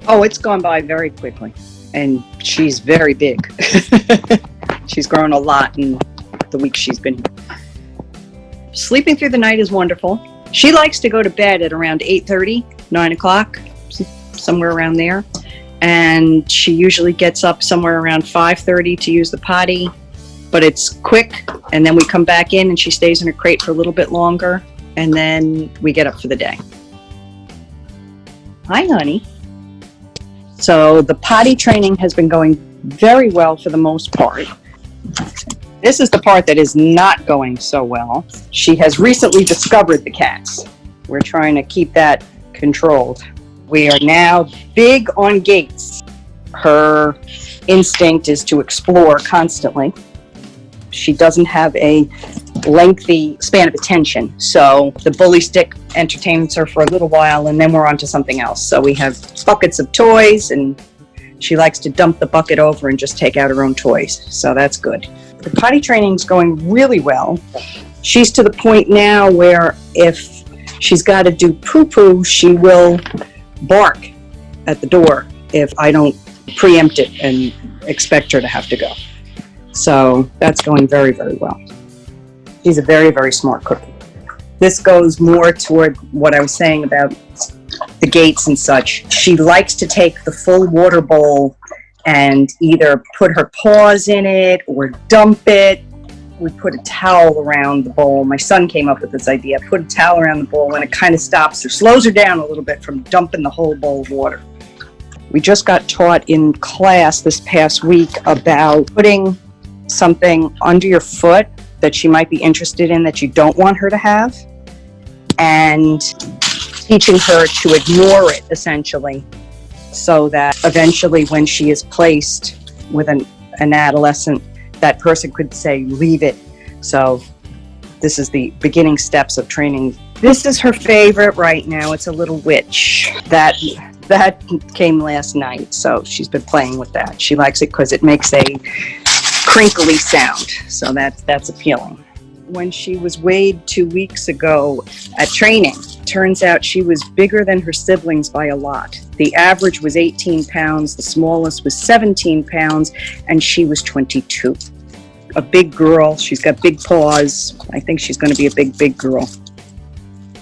Oh, it's gone by very quickly. And she's very big. She's grown a lot in the week she's been here. Sleeping through the night is wonderful. She likes to go to bed at around 8:30, 9 o'clock, somewhere around there. And she usually gets up somewhere around 5:30 to use the potty. But it's quick, and then we come back in and she stays in her crate for a little bit longer, and then we get up for the day. Hi, honey. So the potty training has been going very well for the most part. This is the part that is not going so well. She has recently discovered the cats. We're trying to keep that controlled. We are now big on gates. Her instinct is to explore constantly. She doesn't have a lengthy span of attention. So the bully stick entertains her for a little while, and then we're on to something else. So we have buckets of toys, and she likes to dump the bucket over and just take out her own toys. So that's good. The potty training's going really well. She's to the point now where if she's got to do poo-poo, she will bark at the door if I don't preempt it and expect her to have to go. So that's going very, very well. She's a very, very smart cookie. This goes more toward what I was saying about the gates and such. She likes to take the full water bowl and either put her paws in it or dump it. We put a towel around the bowl. My son came up with this idea. Put a towel around the bowl and it kind of stops her, slows her down a little bit from dumping the whole bowl of water. We just got taught in class this past week about putting something under your foot that she might be interested in that you don't want her to have, and teaching her to ignore it, essentially, so that eventually when she is placed with an adolescent, that person could say, leave it. So this is the beginning steps of training. This is her favorite right now. It's a little witch. That came last night, so she's been playing with that. She likes it because it makes a crinkly sound, so that's appealing. When she was weighed 2 weeks ago at training, turns out she was bigger than her siblings by a lot. The average was 18 pounds, the smallest was 17 pounds, and she was 22. A big girl. She's got big paws. I think she's going to be a big girl.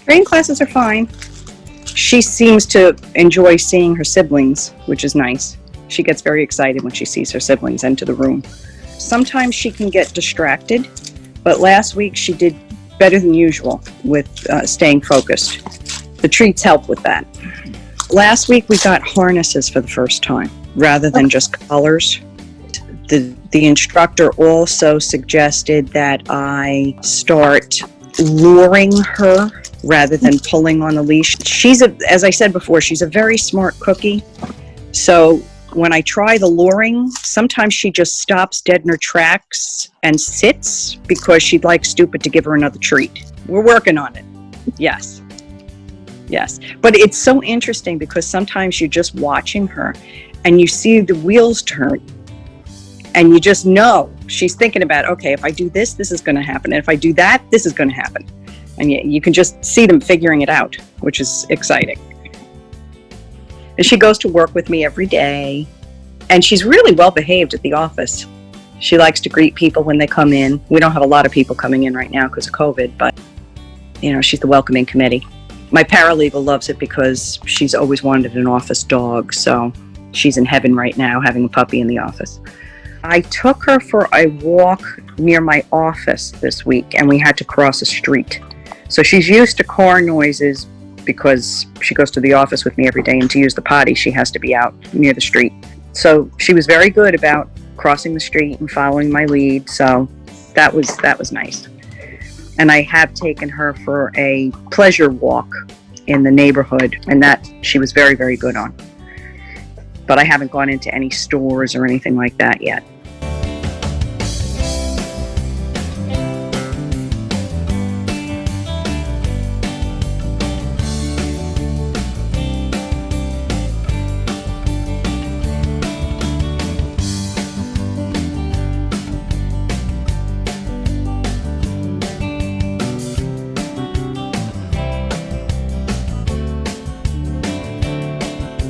Training classes are fine. She seems to enjoy seeing her siblings, which is nice. She gets very excited when she sees her siblings enter the room. Sometimes she can get distracted, but last week she did better than usual with staying focused. The treats help with that. Last week we got harnesses for the first time, rather than just collars. The instructor also suggested that I start luring her rather than pulling on the leash. As I said before, she's a very smart cookie. So when I try the luring, sometimes she just stops dead in her tracks and sits because she'd like Stupid to give her another treat. We're working on it. Yes. But it's so interesting because sometimes you're just watching her and you see the wheels turn and you just know she's thinking about, okay, if I do this, this is going to happen. And if I do that, this is going to happen. And you can just see them figuring it out, which is exciting. And she goes to work with me every day, and she's really well behaved at the office. She likes to greet people when they come in. We don't have a lot of people coming in right now because of COVID, but she's the welcoming committee. My paralegal loves it because she's always wanted an office dog, so she's in heaven right now having a puppy in the office. I took her for a walk near my office this week, and we had to cross a street. So she's used to car noises because she goes to the office with me every day, and to use the potty, she has to be out near the street. So she was very good about crossing the street and following my lead. So that was nice. And I have taken her for a pleasure walk in the neighborhood, and that she was very, very good on. But I haven't gone into any stores or anything like that yet.